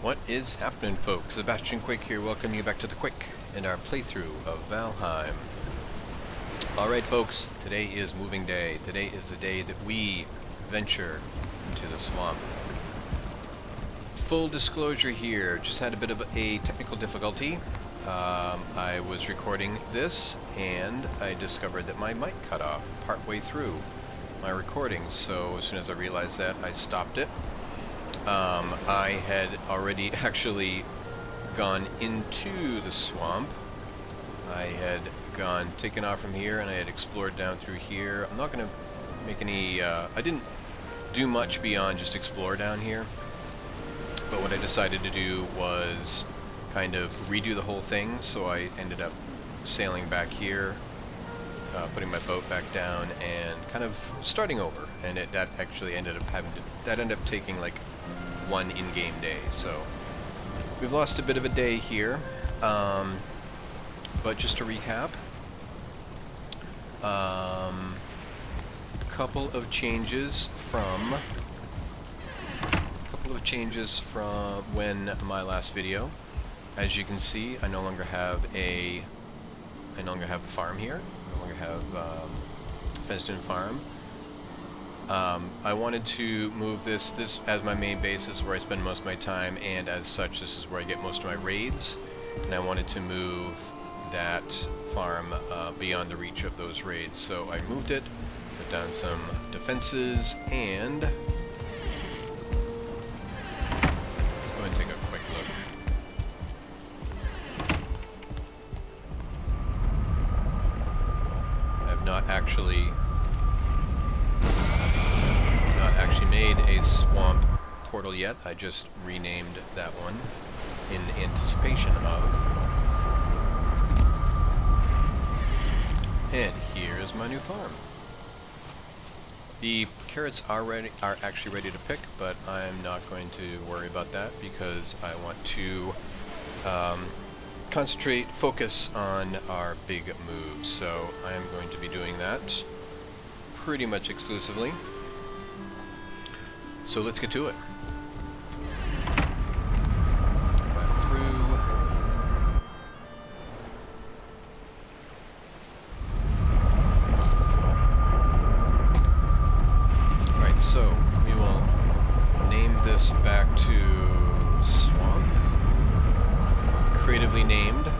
What is happening, folks? Sebastian Quick here, welcoming you back to the Quick and our playthrough of Valheim. Alright folks, today is moving day. Today is the day that we venture into the swamp. Full disclosure here, just had a bit of a technical difficulty. I was recording this and I discovered that my mic cut off partway through my recording, so as soon as I realized that, I stopped it. I had already actually gone into the swamp. I had taken off from here and I had explored down through here. I'm not going to make any, I didn't do much beyond just explore down here. But what I decided to do was kind of redo the whole thing, so I ended up sailing back here, putting my boat back down and kind of starting over. And that actually ended up taking like one in-game day, so we've lost a bit of a day here, but just to recap, couple of changes from when my last video. As you can see, I no longer have a farm here. I no longer have fenced-in farm. I wanted to move this as my main base. This is where I spend most of my time, and as such, this is where I get most of my raids. And I wanted to move that farm beyond the reach of those raids. So I moved it, put down some defenses, and let's go and take a quick look. I have not actually made a swamp portal yet. I just renamed that one in anticipation of. And here's my new farm. The carrots are actually ready to pick, but I'm not going to worry about that because I want to focus on our big moves. So I am going to be doing that pretty much exclusively. So let's get to it. Back through. Right, so we will name this back to Swamp. Creatively named.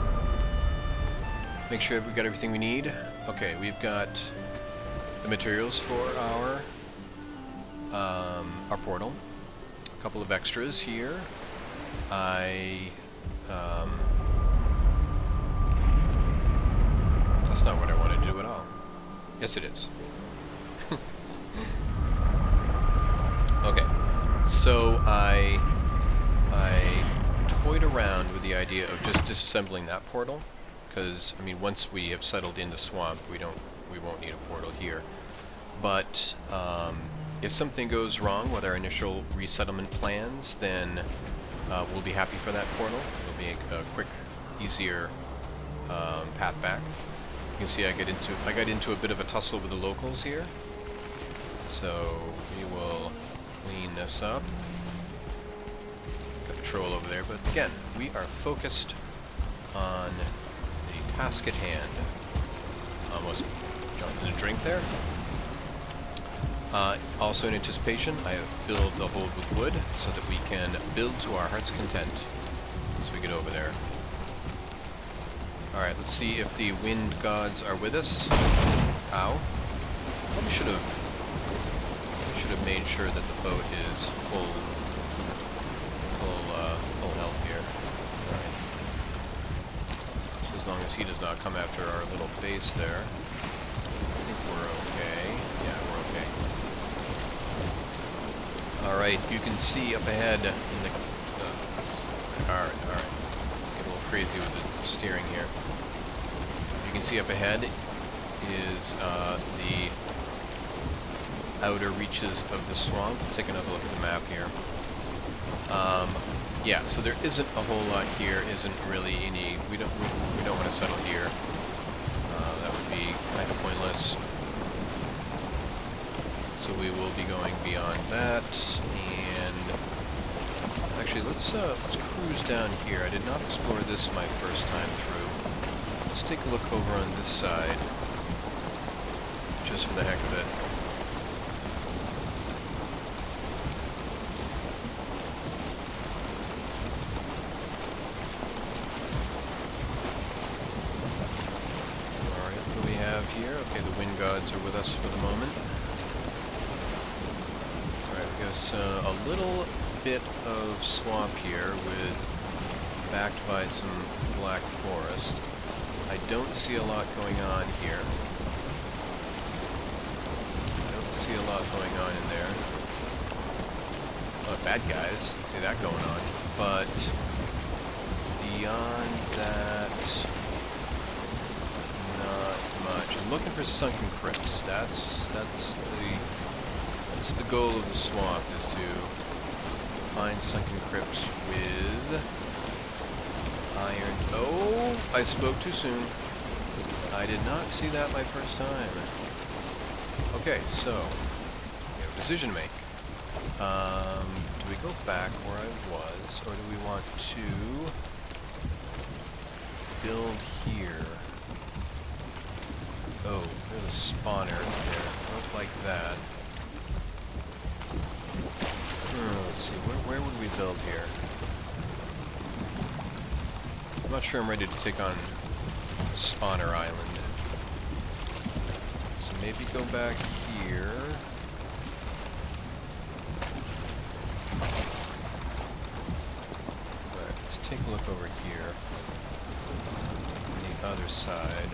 Make sure we've got everything we need. Okay, we've got the materials for our portal. A couple of extras here. That's not what I want to do at all. Yes, it is. Okay, so I toyed around with the idea of just disassembling that portal, because I mean, once we have settled in the swamp, we won't need a portal here. But if something goes wrong with our initial resettlement plans, then we'll be happy for that portal. It'll be a quick, easier path back. You can see I got into a bit of a tussle with the locals here. So we will clean this up. Got the troll over there, but again, we are focused on the task at hand. Almost jumped in a drink there. Also in anticipation, I have filled the hold with wood so that we can build to our heart's content as we get over there. Alright, let's see if the wind gods are with us. Ow. Probably should have made sure that the boat is full health here. Alright. So as long as he does not come after our little base there, I think we're okay. Yeah, we're okay. Alright, you can see up ahead in the alright. Get a little crazy with the steering here. You can see up ahead is the outer reaches of the swamp. Take another look at the map here. Yeah, so there isn't a whole lot here. Isn't really any. We don't want to settle here. That would be kind of pointless. So we will be going beyond that, and actually let's let's cruise down here. I did not explore this my first time through. Let's take a look over on this side, just for the heck of it. Alright, what do we have here? Okay, the wind gods are with us for the moment. Alright, we got a little bit of swamp here backed by some black forest. I don't see a lot going on here. I don't see a lot going on in there. A lot of bad guys, see that going on. But beyond that, not much. I'm looking for sunken crypts. That's the goal of the swamp, is to find sunken crypts with iron. Oh, I spoke too soon. I did not see that my first time. Okay, so we have a decision to make. Do we go back where I was, or do we want to build here? Oh, there's a spawner there. Not like that. Let's see, where would we build here? I'm not sure I'm ready to take on a spawner island. So maybe go back here. Alright, let's take a look over here. On the other side.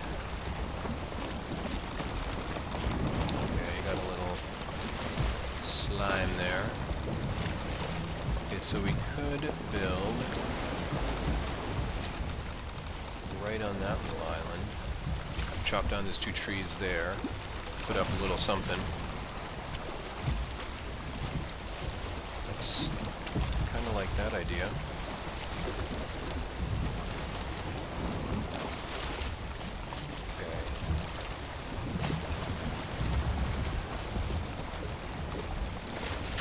Okay, you got a little slime there. Okay, so we could build right on that little island. Chop down those two trees there. Put up a little something. That's kind of like that idea. Okay.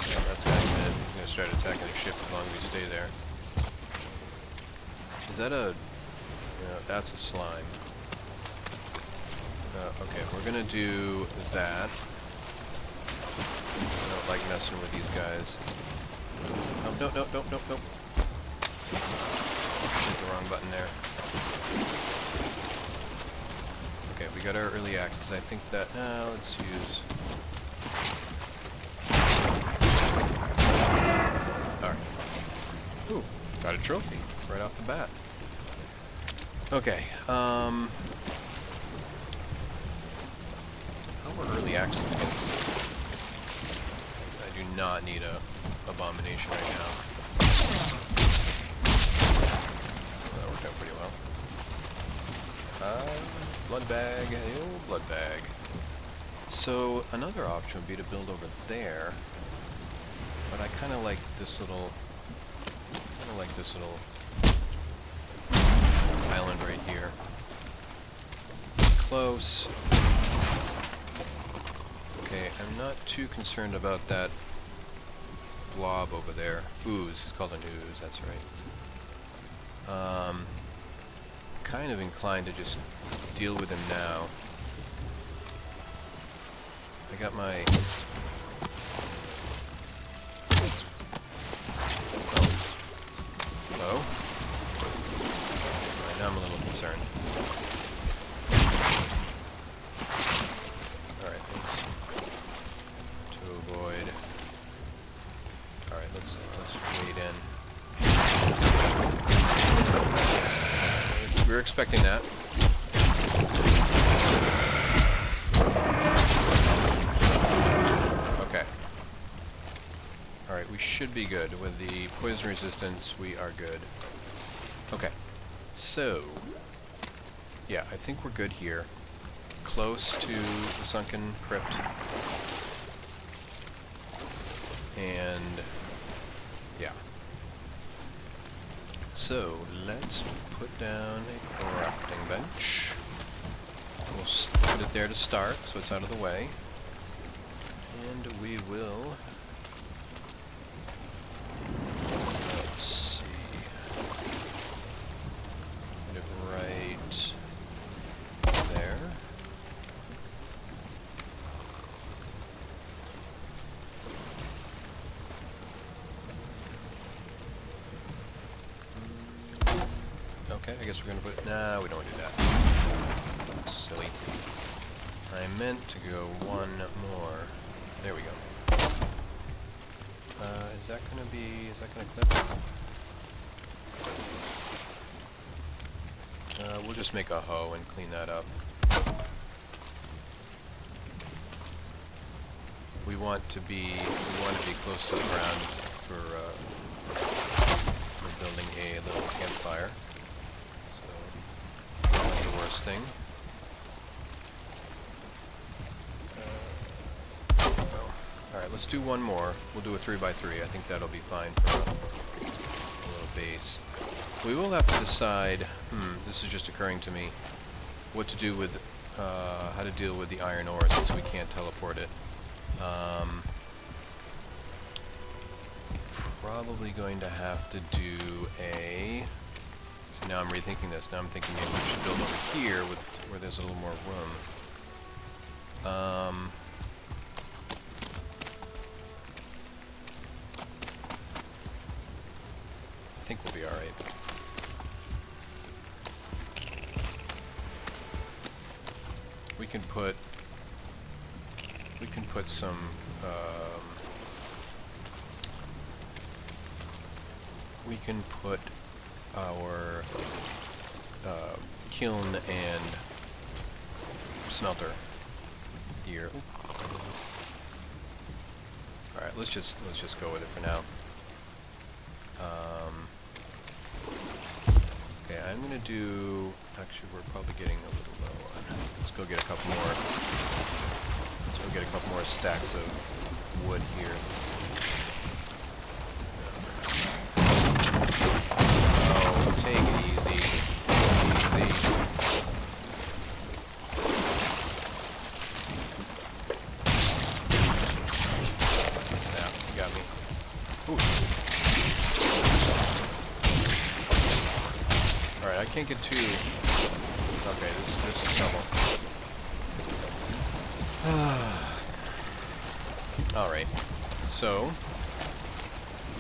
Yeah, that's kind of good. I'm gonna start attacking the ship as long as we stay there. Is that a... Yeah, that's a slime. Okay, we're gonna do that. I don't like messing with these guys. Oh, no. Hit the wrong button there. Okay, we got our early access. I think that... let's use... Alright. Ooh, got a trophy right off the bat. Okay, how are early access against? I do not need a abomination right now. That worked out pretty well. Blood bag, the old blood bag. So another option would be to build over there, but I kind of like this little, island right here. Close. Okay, I'm not too concerned about that blob over there. Ooze, it's called an ooze, that's right. Kind of inclined to just deal with him now. I got my... Hello? Alright, now I'm a little concerned. Alright. To avoid... Alright, let's wade in. We were expecting that. Okay. Alright, we should be good. With the poison resistance, we are good. Okay. So, yeah, I think we're good here. Close to the sunken crypt. And, yeah. So, let's put down a crafting bench. We'll put it there to start, so it's out of the way. And we will... Let's Okay, I guess we're gonna put... Nah, we don't want to do that. Silly. I meant to go one more. There we go. Is that gonna clip? We'll just make a hoe and clean that up. We want to be close to the ground for building a little campfire. So not the worst thing. Alright, let's do one more. We'll do a 3x3. I think that'll be fine for a little base. We will have to decide, this is just occurring to me, what to do with, how to deal with the iron ore since we can't teleport it. Probably going to have to do a... So now I'm rethinking this. Now I'm thinking maybe we should build over here where there's a little more room. I think we'll be alright. We can put some we can put our kiln and smelter here. All right, let's just go with it for now. Okay, I'm gonna do. Actually, we're probably getting a little low on. Let's go get a couple more. Let's go get a couple more stacks of wood here. Oh, take it easy. Easy. Yeah, you got me. Ooh. Alright, I can't get too... Okay, this is trouble. Alright, so...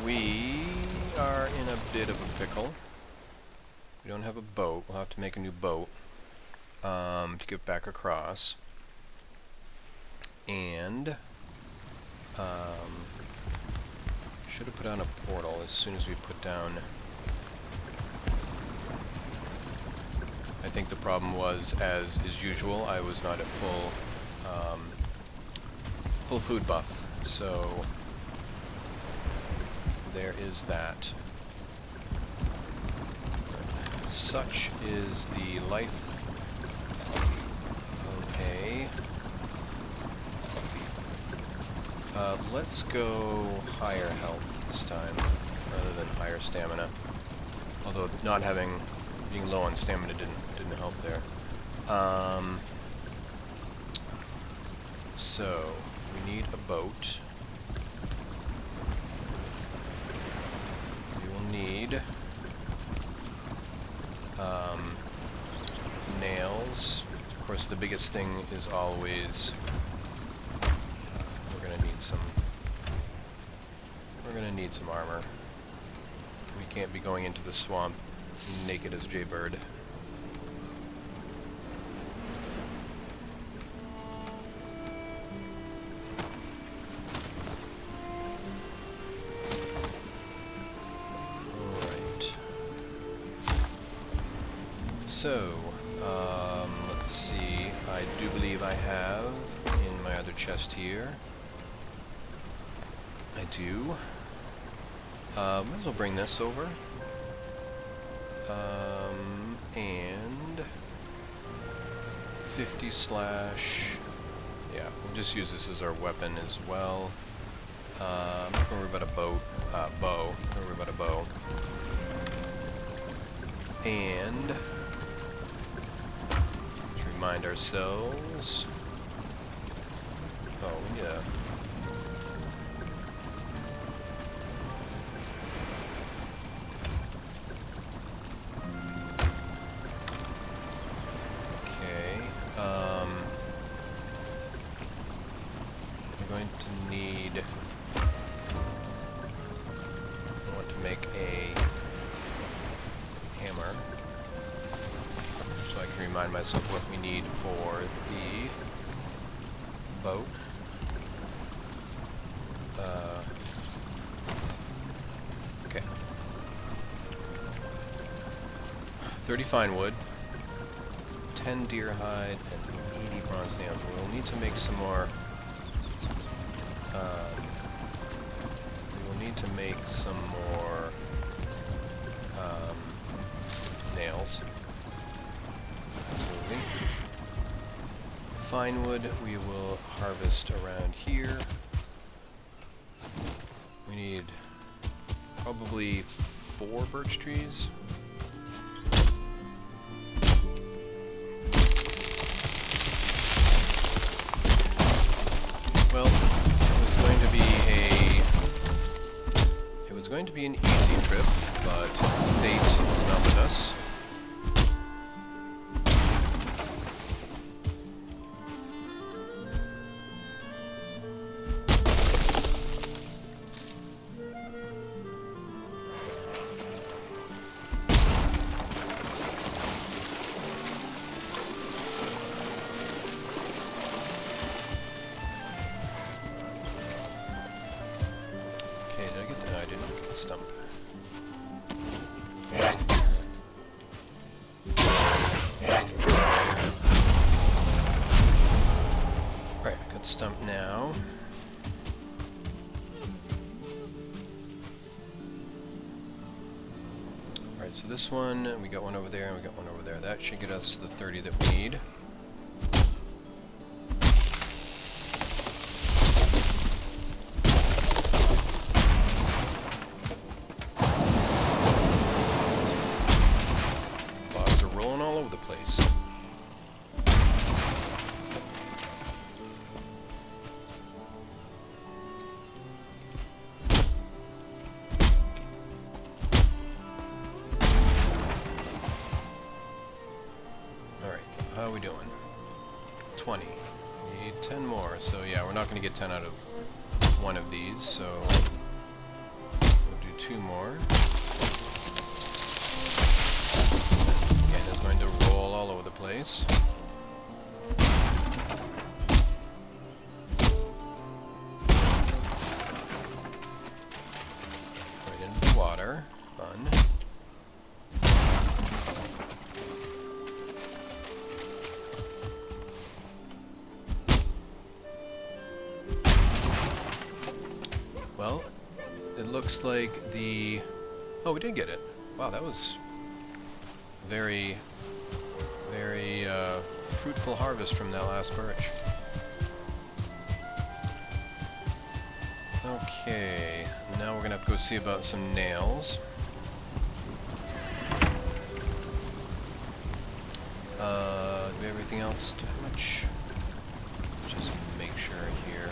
we are in a bit of a pickle. We don't have a boat. We'll have to make a new boat to get back across. And... should have put on a portal as soon as we put down... I think the problem was, as is usual, I was not at full food buff, so there is that. Such is the life. Okay. Let's go higher health this time, rather than higher stamina. Although being low on stamina didn't help there. So we need a boat. We will need nails. Of course, the biggest thing is always we're gonna need some armor. We can't be going into the swamp naked as a jaybird. So, let's see, I do believe I have in my other chest here. I do. Might as well bring this over. And 50 slash... Yeah, we'll just use this as our weapon as well. I'm not gonna worry about a bow. I'm gonna worry about a bow. And... remind ourselves. Oh, yeah. Okay. We're going to need. I want to make a hammer. remind myself what we need for the boat. 30 fine wood, 10 deer hide, and 80 bronze nails. We'll need to make some more. We will need to make some more nails. Absolutely. Fine wood we will harvest around here. We need probably 4 birch trees. Well, it was going to be an easy trip, but fate is not with us. Stump. Right, I got the stump now. Alright, so this one, we got one over there and we got one over there. That should get us the 30 that we need. All over the place. Alright, how are we doing? 20. We need 10 more, so yeah, we're not going to get 10 out of one of these, so we'll do 2 more. Going to roll all over the place. Right into the water. Fun. Well, it looks like the... Oh, we did get it. Wow, that was very fruitful harvest from that last birch. Okay, now we're gonna have to go see about some nails. Do we have everything else too much? Just make sure here.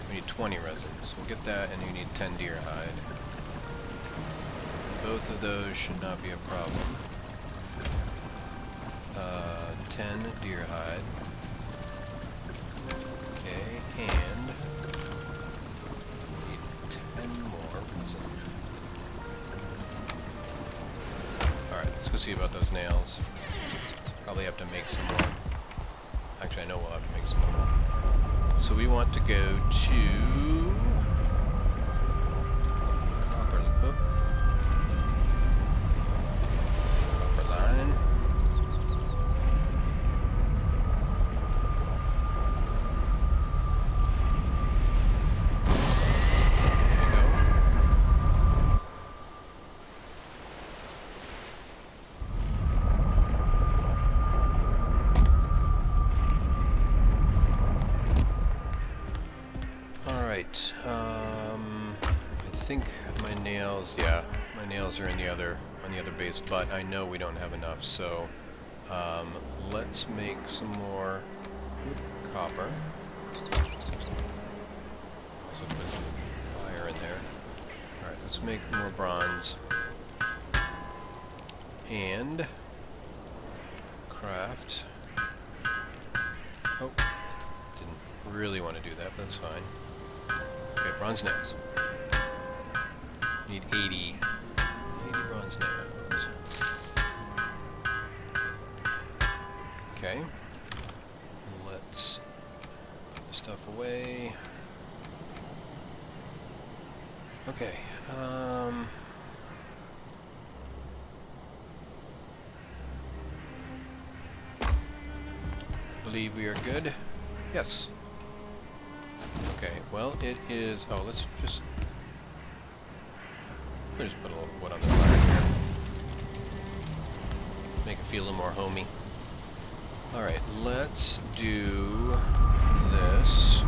We need 20 resins. We'll get that, and you need 10 deer hide. Both of those should not be a problem. 10 deer hide. Okay, and we need 10 more resin. Alright, let's go see about those nails. Probably have to make some more. Actually, I know we'll have to make some more. So we want to go to... I think my nails, yeah, my nails are in the other, on the other base, but I know we don't have enough, so let's make some more copper. Also put some fire in there. Alright, let's make more bronze. And craft. Oh, didn't really want to do that, but that's fine. Okay, bronze nails. Need 80 bronze nails. Okay. Let's put the stuff away. Okay. Believe we are good. Yes. Okay, well, it is... Oh, let's just... We'll just put a little wood on the fire here. Make it feel a little more homey. Alright, let's do this.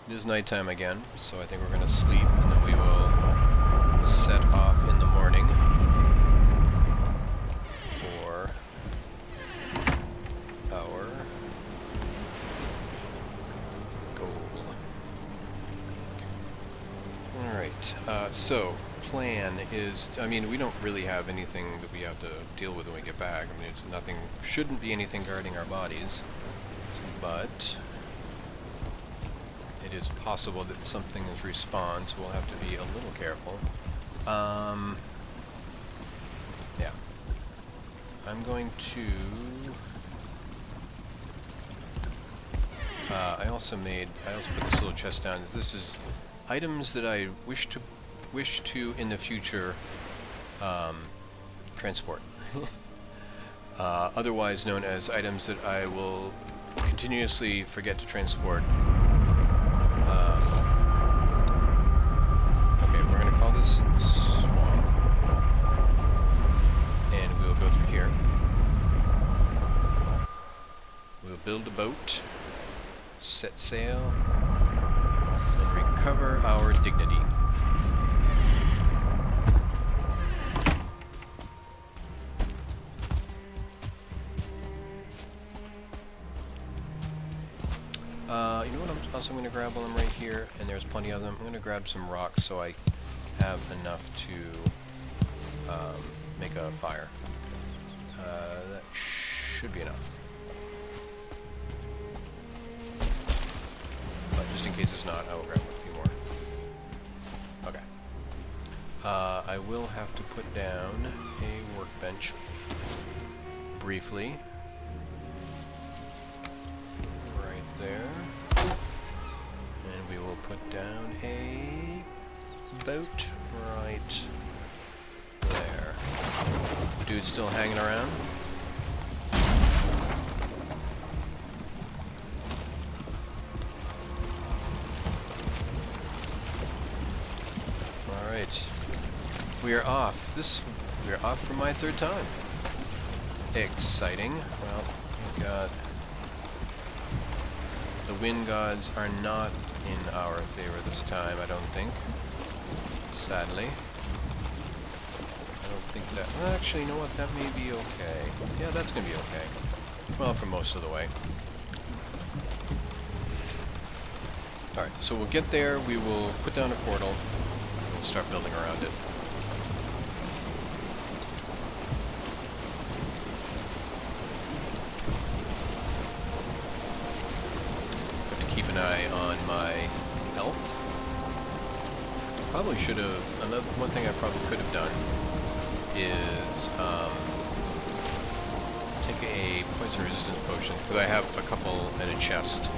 It is nighttime again, so I think we're going to sleep, and then we will set off in the morning for our goal. Alright, so plan is, I mean, we don't really have anything that we have to deal with when we get back. I mean, it's nothing, shouldn't be anything guarding our bodies, but it is possible that something is respawned, so we'll have to be a little careful. Yeah. I'm going to... I also put this little chest down. This is items that I wish to in the future transport. Otherwise known as items that I will continuously forget to transport. Okay, we're going to call this swamp, and we will go through here. We'll build a boat, set sail, and recover our dignity. You know what I'm also going to grab while I'm right here, and there's plenty of them. I'm going to grab some rocks so I have enough to make a fire. That should be enough. But just in case it's not, I will grab a few more. Okay. I will have to put down a workbench briefly. Right there. And we will put down a boat right there. Dude's still hanging around. Alright. We are off. We are off for my third time. Exciting. Well, we've got... The wind gods are not in our favor this time, I don't think. Sadly. I don't think that... Well, actually, you know what? That may be okay. Yeah, that's going to be okay. Well, for most of the way. Alright, so we'll get there, we will put down a portal, and we'll start building around it. Keep an eye on my health. Probably should have... One thing I probably could have done is take a poison resistance potion, because I have a couple in a chest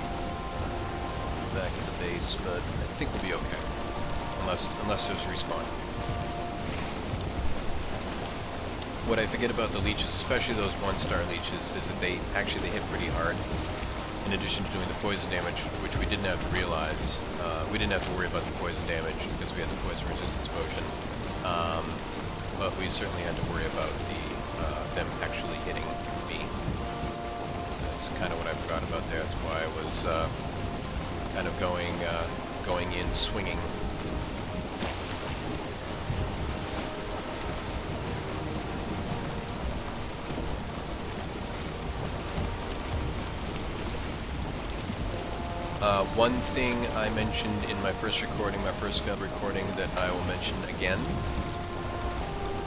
back at the base, but I think we'll be okay, unless there's respawn. What I forget about the leeches, especially those 1-star leeches, is that they hit pretty hard. In addition to doing the poison damage, which we didn't have to realize, we didn't have to worry about the poison damage because we had the poison resistance potion. But we certainly had to worry about them actually hitting me. That's kind of what I forgot about there. That's why I was kind of going in swinging. One thing I mentioned in my first recording, my first failed recording, that I will mention again.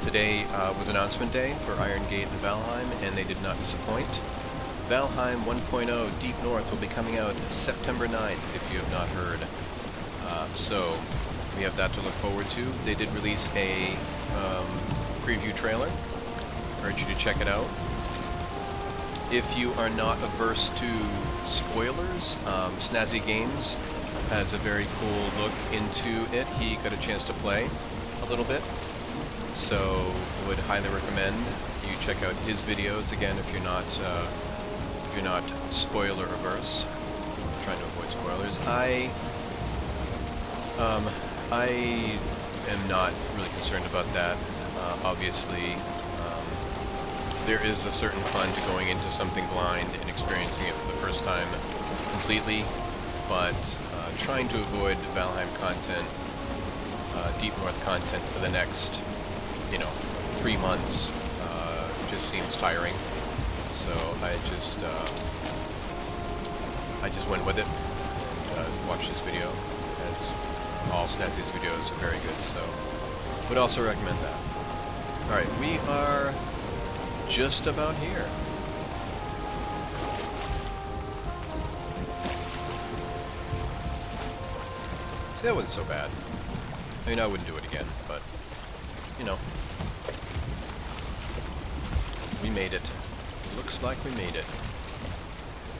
Today was announcement day for Iron Gate and Valheim, and they did not disappoint. Valheim 1.0 Deep North will be coming out September 9th, if you have not heard. So we have that to look forward to. They did release a preview trailer. I urge you to check it out. If you are not averse to spoilers, Snazzy Games has a very cool look into it. He got a chance to play a little bit, so would highly recommend you check out his videos again if you're not spoiler averse. I'm trying to avoid spoilers. I am not really concerned about that. Obviously, there is a certain fun to going into something blind and experiencing it for the first time completely, but trying to avoid Valheim content, Deep North content for the next, 3 months just seems tiring. So I just went with it and watched this video, as all Snazzy's videos are very good, so would also recommend that. Alright, we are just about here. See, that wasn't so bad. I mean, I wouldn't do it again, but, we made it. Looks like we made it.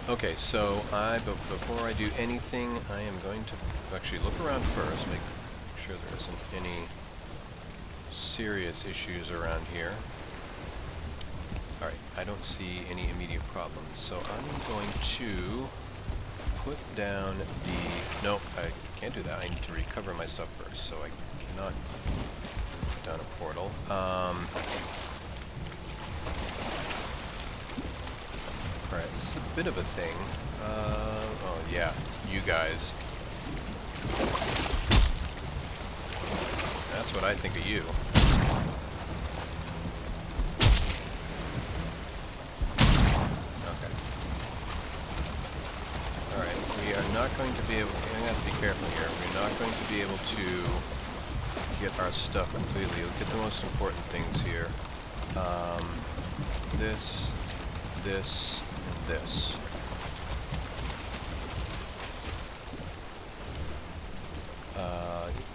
Okay, so but before I do anything, I am going to actually look around first, make sure there isn't any serious issues around here. Alright, I don't see any immediate problems, so I'm going to put down the... Nope, I can't do that. I need to recover my stuff first, so I cannot put down a portal. Alright, this is a bit of a thing. Oh yeah, you guys. That's what I think of you. Okay. Alright, we are not going to be able... I'm going to have to be careful here. We're not going to be able to get our stuff completely. We'll get the most important things here. This, and this.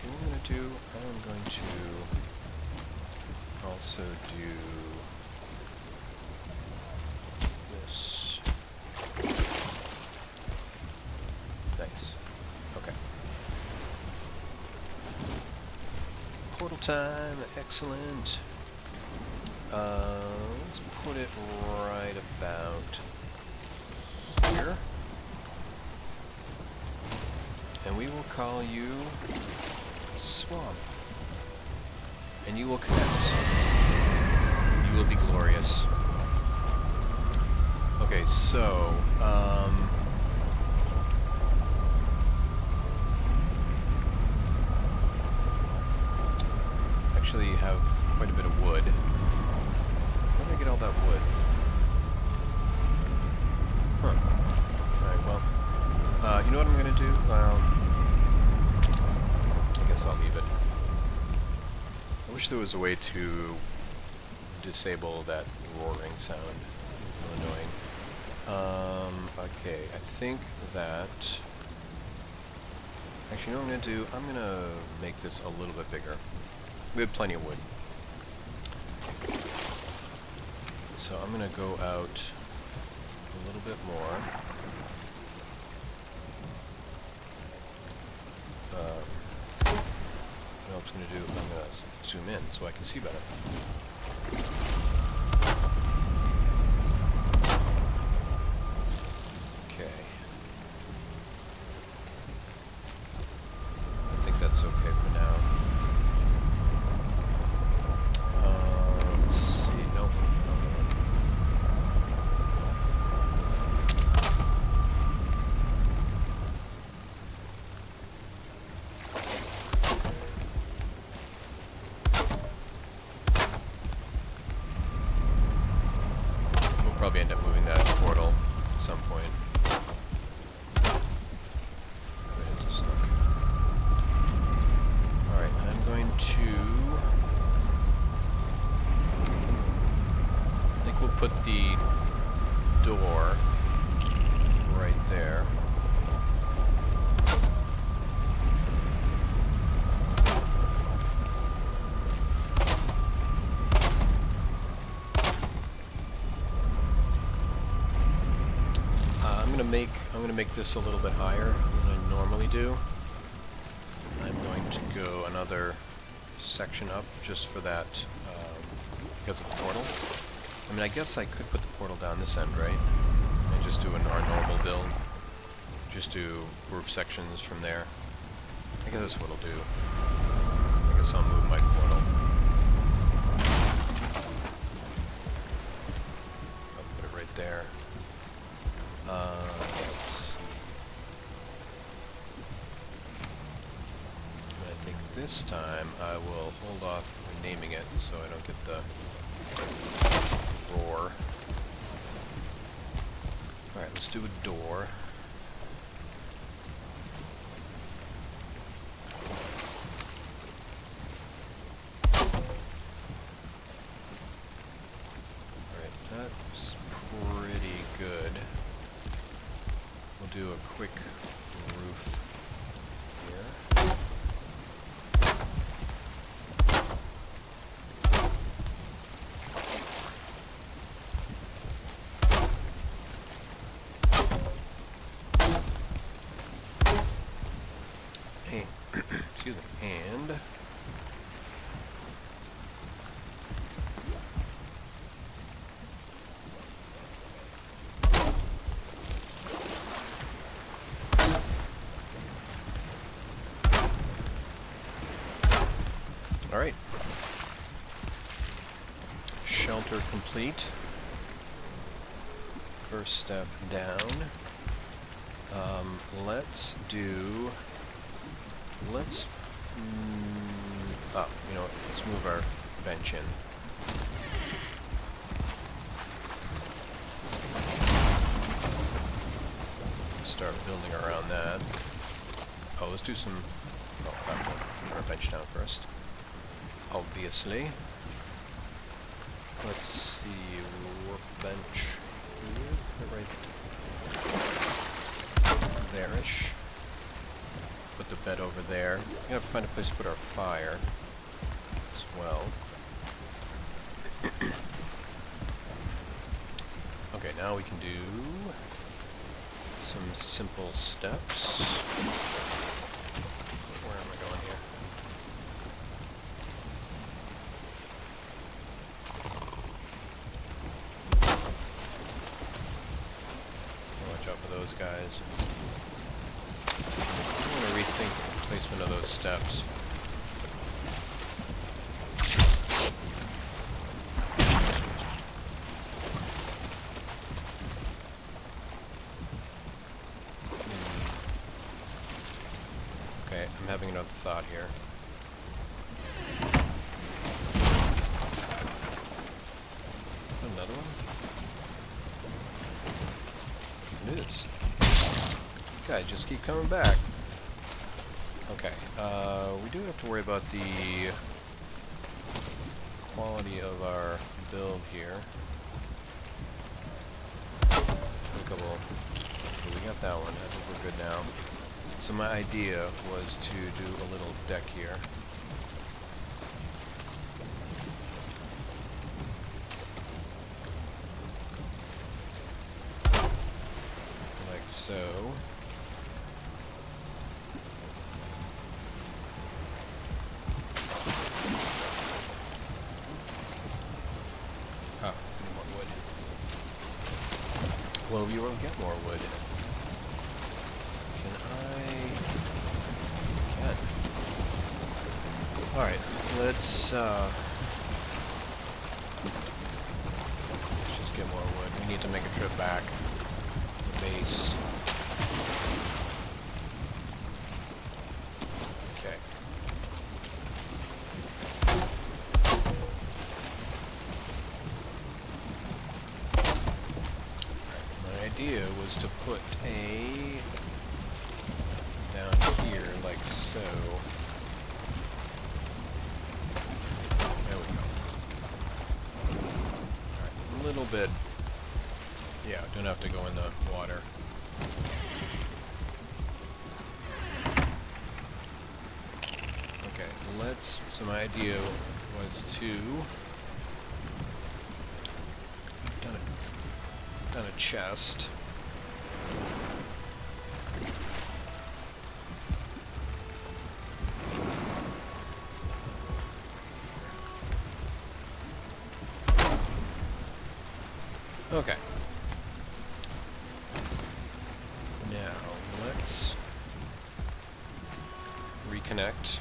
What I'm going to do, I'm going to also do this. Nice. Okay. Portal time, excellent. Let's put it right about here. And we will call you Swamp. And you will connect. You will be glorious. Okay, so, actually you have quite a bit of wood. Where did I get all that wood? Huh. Alright, well, you know what I'm gonna do? Well, I guess I'll leave it. I wish there was a way to disable that roaring sound. It's so annoying. Okay, I think that... Actually, you know what I'm gonna do? I'm gonna make this a little bit bigger. We have plenty of wood. So I'm gonna go out a little bit more. What else I'm gonna do? I'm gonna zoom in so I can see better. Okay. I think that's okay for now. Let's see. Nope. Probably end up moving that portal at some point. Where is this look? Alright, I'm going to... I think we'll put the door right there. gonna make this a little bit higher than I normally do. I'm going to go another section up just for that, because of the portal. I mean, I guess I could put the portal down this end, right? And just do our normal build. Just do roof sections from there. I guess that's what I'll do. I guess I'll move my portal. I'll put it right there. Let's see. And I think this time I will hold off naming it so I don't get the roar. Alright, let's do a door. That's pretty good. We'll do a quick roof here. Hey, excuse me, and alright. Shelter complete. First step down. You know what, let's move our bench in. Start building around that. Oh, let's do some, I have to put our bench down first. Obviously. Let's see, workbench here, right there-ish. Put the bed over there. We gotta find a place to put our fire as well. Okay, now we can do some simple steps. Where am I going here? Watch out for those guys. I'm going to rethink the placement of those steps. Okay, I'm having another thought here. Another one? It is. Guys, just keep coming back. Okay, we do have to worry about the quality of our build here. We got that one. I think we're good now. So my idea was to do a little deck here. Like so. Ah, more wood. Well, we will get more wood. Alright, let's just get more wood. We need to make a trip back to the base. Okay. My idea was to put a down here like so. A little bit, yeah, don't have to go in the water. Okay, so my idea was to done a chest. Okay. Now, let's reconnect.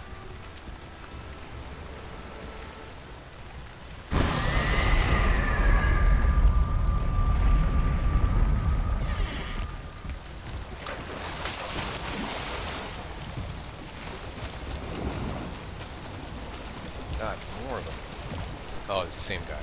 God, more of them. Oh, it's the same guy.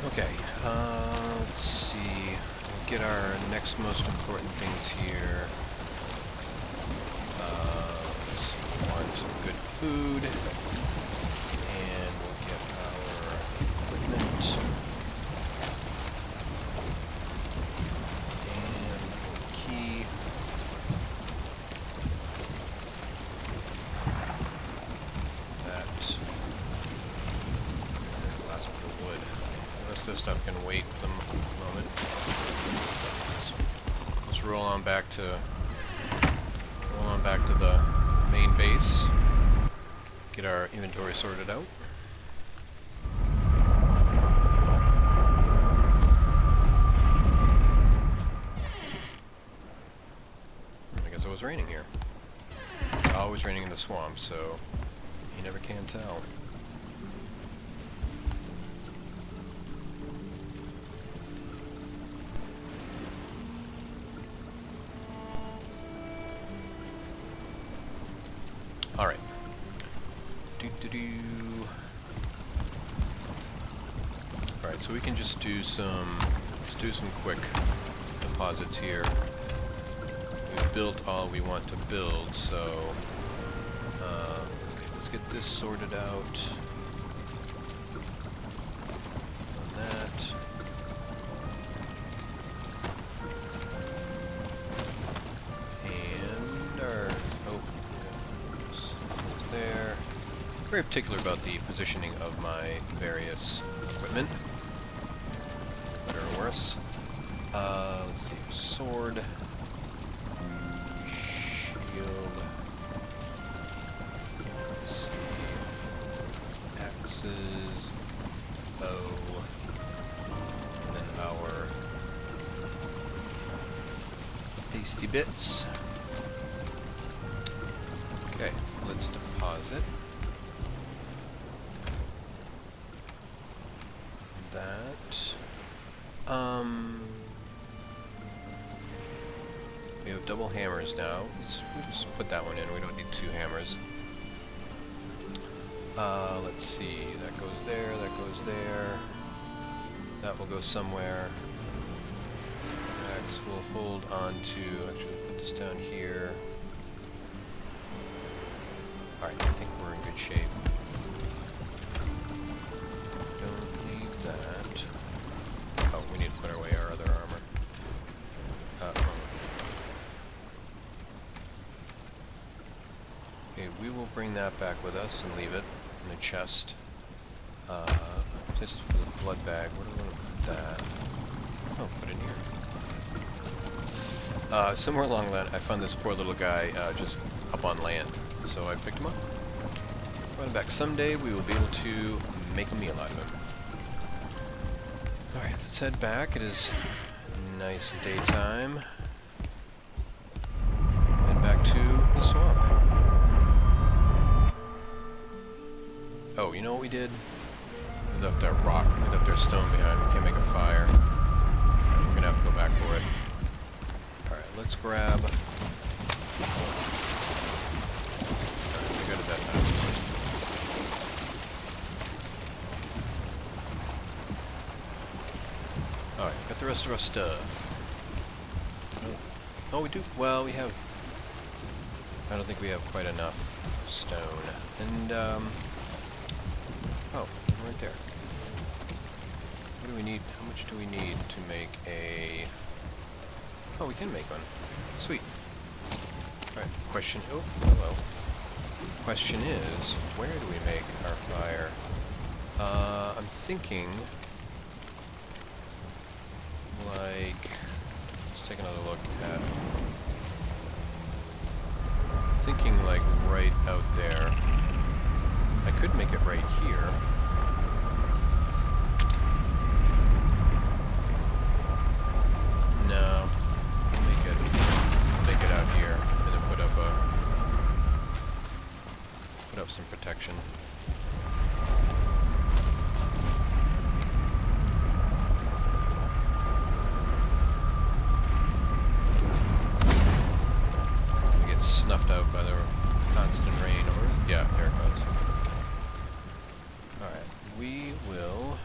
Okay, let's see. We'll get our next most important things here. Let's see, we want some good food, and we'll get our equipment, and key. That. And last bit of wood. The rest of this stuff can wait for the moment. So let's roll on back to the main base. Get our inventory sorted out. I guess it was raining here. It's always raining in the swamp, so you never can tell. Alright. Alright, so we can just do some quick deposits here. We've built all we want to build, so okay, let's get this sorted out. On that. And our there. Very particular about the positioning of my various equipment. Better or worse. Let's see. Sword. Shield. Let's see. Axes. Bow. And then our tasty bits. Okay, let's deposit that. We have double hammers now. We'll just put that one in. We don't need two hammers. Let's see. That goes there. That goes there. That will go somewhere. Axe will hold on to. Actually, put this down here. Alright, I think we're in good shape. Don't need that. Oh, we need to put away our other armor. Okay, we will bring that back with us and leave it in the chest. Just for the blood bag, where do we want to put that? Oh, put it in here. Somewhere along that, I found this poor little guy just up on land. So I picked him up, brought him back. Someday we will be able to make a meal out of him. Alright, let's head back. It is nice daytime. Head back to the swamp. Oh, you know what we did? We left our rock, we left our stone behind. We can't make a fire. We're gonna have to go back for it. Alright, let's grab... That time. Alright, got the rest of our stuff. Oh, we do. Well, we have... I don't think we have quite enough stone. And, oh, right there. What do we need? How much do we need to make a... Oh, we can make one. Sweet. Alright, question... Oh, hello. Question is, where do we make our fire? I'm thinking, like, let's take another look at thinking like right out there. I could make it right here. No, make it out here, and then put up some protection. Snuffed out by the constant rain, or yeah, there it goes. Alright, we will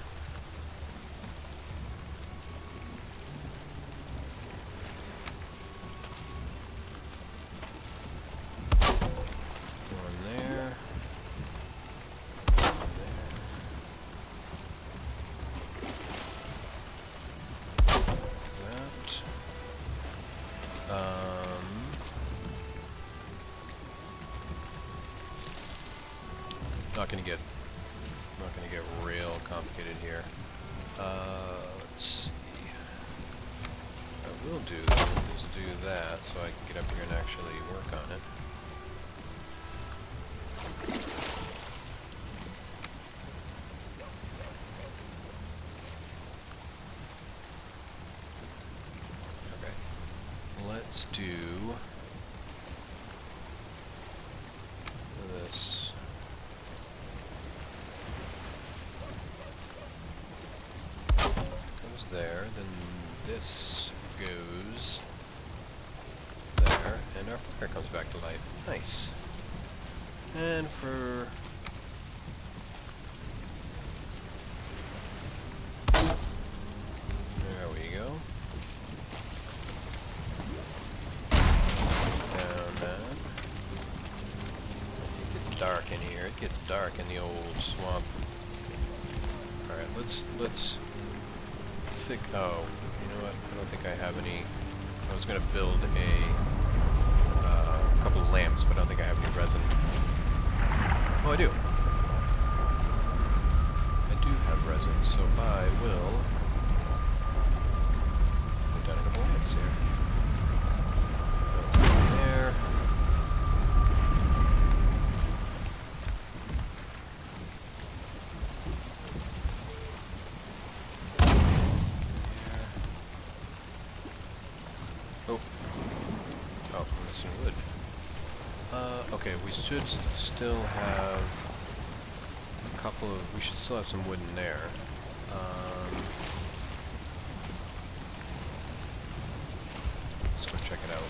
one there, one there. That. Not gonna get real complicated here. Let's see. What I will do is do that so I can get up here and actually work on it. Okay. Let's do this. There, then this goes there, and our fire comes back to life. Nice. And for there we go. Down that. It gets dark in here. It gets dark in the old swamp. All right, let's. Oh, you know what? I don't think I have any. I was going to build a couple of lamps, but I don't think I have any resin. Oh, I do. I do have resin, so I will put down a couple of lamps here. There. Wood. Okay, we should still have a couple of. We should still have some wood in there. Let's go check it out.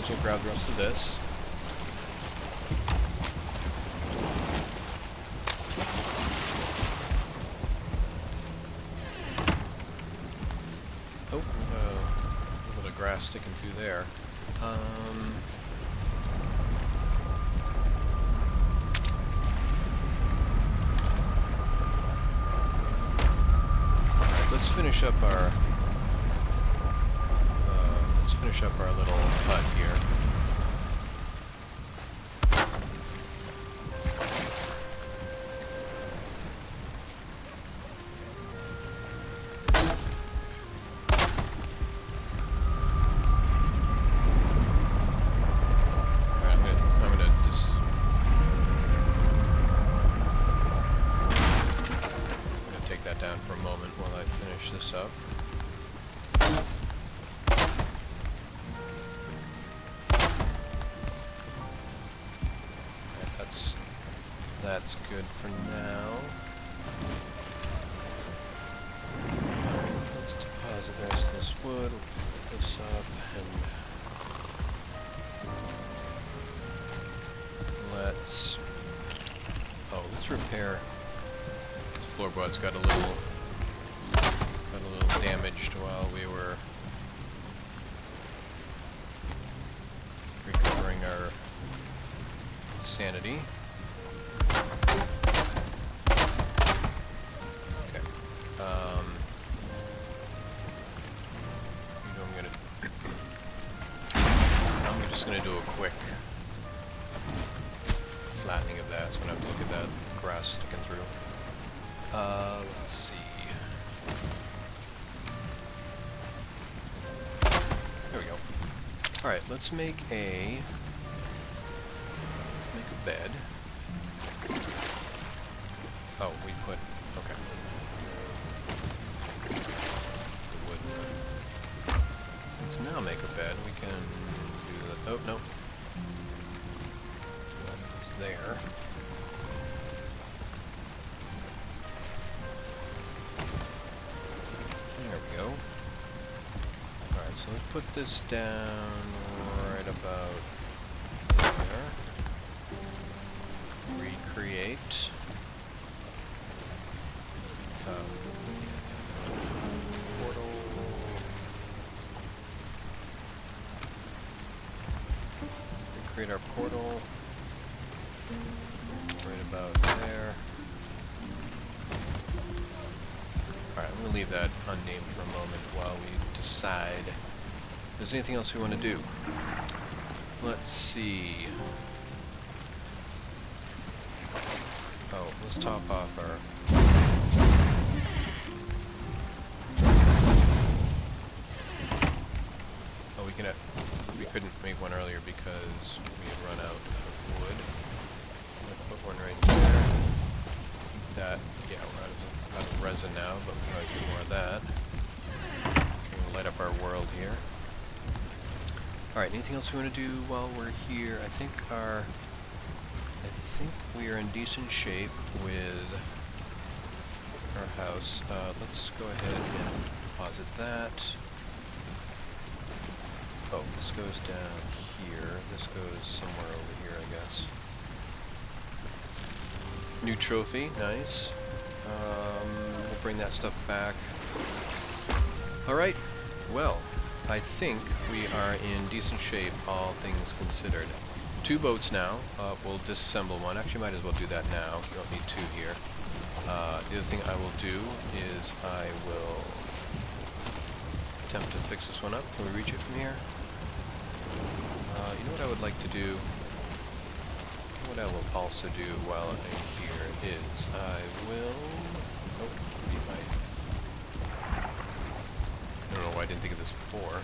We'll grab the rest of this. Oh, a little bit of grass sticking through there. Alright, let's finish up our little hut here. Alright, I'm gonna just take that down for a moment while I finish this up. That's good for now. Alright, let's deposit the rest of this wood. We'll put this up and let's repair. This floorboard's got a little damaged while we were recovering our sanity. I'm just going to do a quick grass sticking through. Let's see. There we go. Alright, let's make a bed. Oh, we put... okay. The wood. Let's now make a bed. We can do that. Oh, no. It's there. There we go. Alright, so let's put this down right about there. Recreate. Portal. Recreate our portal. Right about there. Alright, I'm going to leave that unnamed for a moment while we decide if there's anything else we want to do. Let's see. Oh, let's top off our... oh, we couldn't make one earlier because we had run out of wood. Let's put one right there. That, yeah, we're out of resin now, but we'll probably do more of that. Okay, we'll light up our world here. Alright, anything else we want to do while we're here? I think we are in decent shape with our house. Let's go ahead and deposit that. Oh, this goes down here. This goes somewhere over here, I guess. New trophy, nice. We'll bring that stuff back. Alright, well, I think we are in decent shape, all things considered. 2 boats now. We'll disassemble one. Actually, might as well do that now. We don't need 2 here. The other thing I will do is I will attempt to fix this one up. Can we reach it from here? You know what I would like to do? What I will also do while I'm here is I will... oh, beat my... I don't know why I didn't think of this before,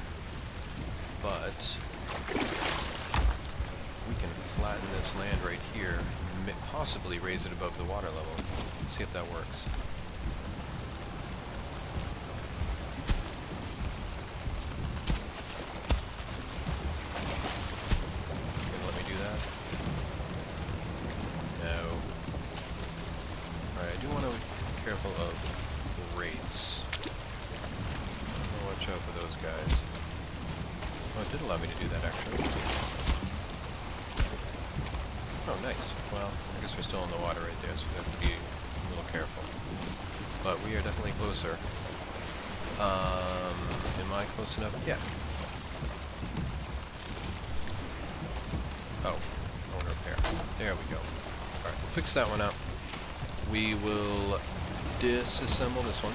but we can flatten this land right here, possibly raise it above the water level. See if that works. Can you let me do that? No. Alright, I do want to be careful of wraiths. Watch out for those guys. Oh, it did allow me to do that, actually. Oh, nice. Well, I guess we're still in the water right there, so we have to be a little careful. But we are definitely closer. Am I close enough? Yeah. Oh, I want to repair. There we go. Alright, we'll fix that one up. We will disassemble this one.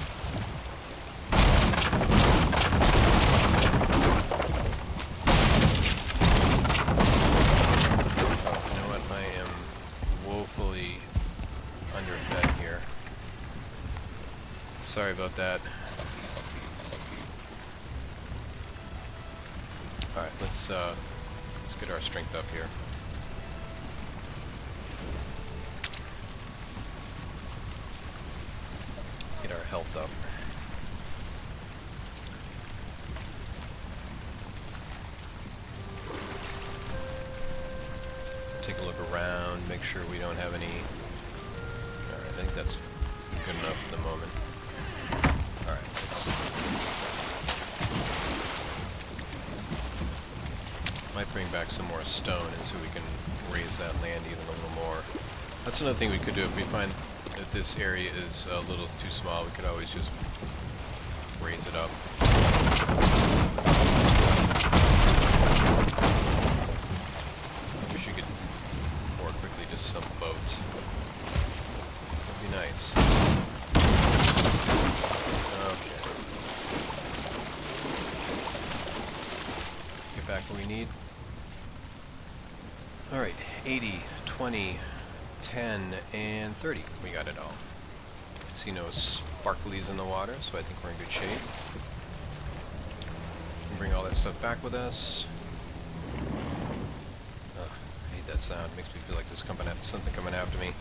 Underfed here. Sorry about that. Alright, let's get our strength up here. Get our health up. Take a look around, make sure we don't have any... Alright, I think that's good enough for the moment. Alright, let's... might bring back some more stone and so we can raise that land even a little more. That's another thing we could do if we find that this area is a little too small. We could always just raise it up. I wish you could more quickly disassemble boats. That'd be nice. Okay. Get back what we need. Alright, 80, 20, 10, and 30. We got it all. See no sparklies in the water, so I think we're in good shape. We'll bring all that stuff back with us. Ugh, I hate that sound. It makes me feel like there's something coming after me.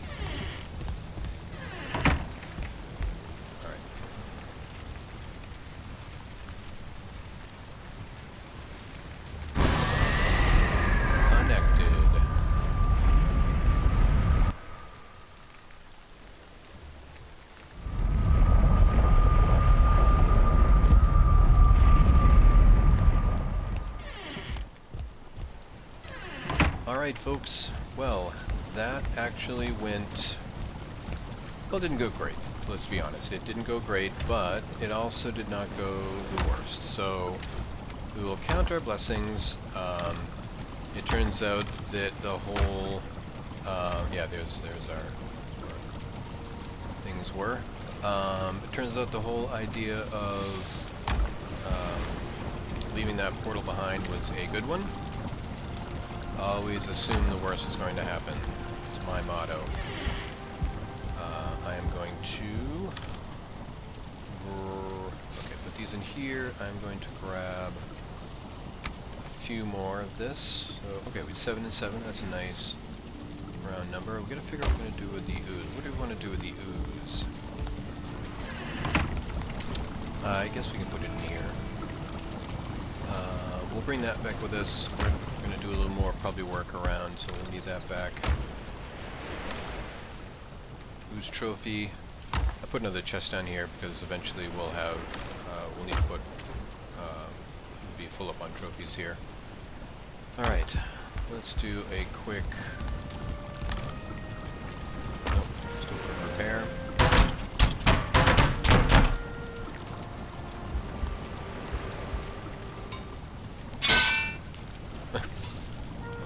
Alright folks, well, that actually went, well, it didn't go great, let's be honest. It didn't go great, but it also did not go the worst. So, we will count our blessings. It turns out that the whole, yeah, there's our things were. It turns out the whole idea of leaving that portal behind was a good one. Always assume the worst is going to happen. It's my motto. I am going to... Okay, put these in here. I'm going to grab a few more of this. So, okay, we 7 and 7. That's a nice round number. We've got to figure out what we're going to do with the ooze. What do we want to do with the ooze? I guess we can put it in here. We'll bring that back with us. We're going to do a little more, probably work around, so we'll need that back. Ooze trophy. I put another chest down here because eventually we'll have, we'll need to put, be full up on trophies here. Alright, let's do a quick, nope, let's do a quick repair.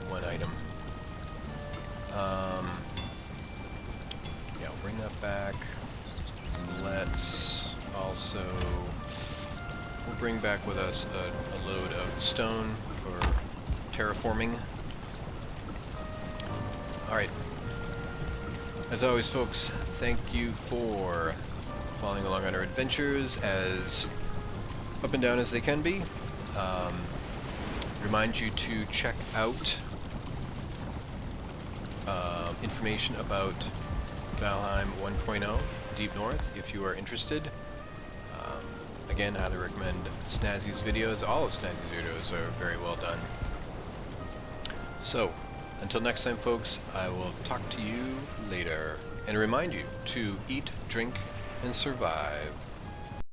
One item. Yeah, I'll bring that back. Let's also, we'll bring back with us a load of stone for terraforming. Alright. As always, folks, thank you for following along on our adventures, as up and down as they can be. Remind you to check out information about Valheim 1.0 Deep North if you are interested. Again, highly recommend Snazzy's videos. All of Snazzy's videos are very well done. So, until next time, folks, I will talk to you later. And remind you to eat, drink, and survive.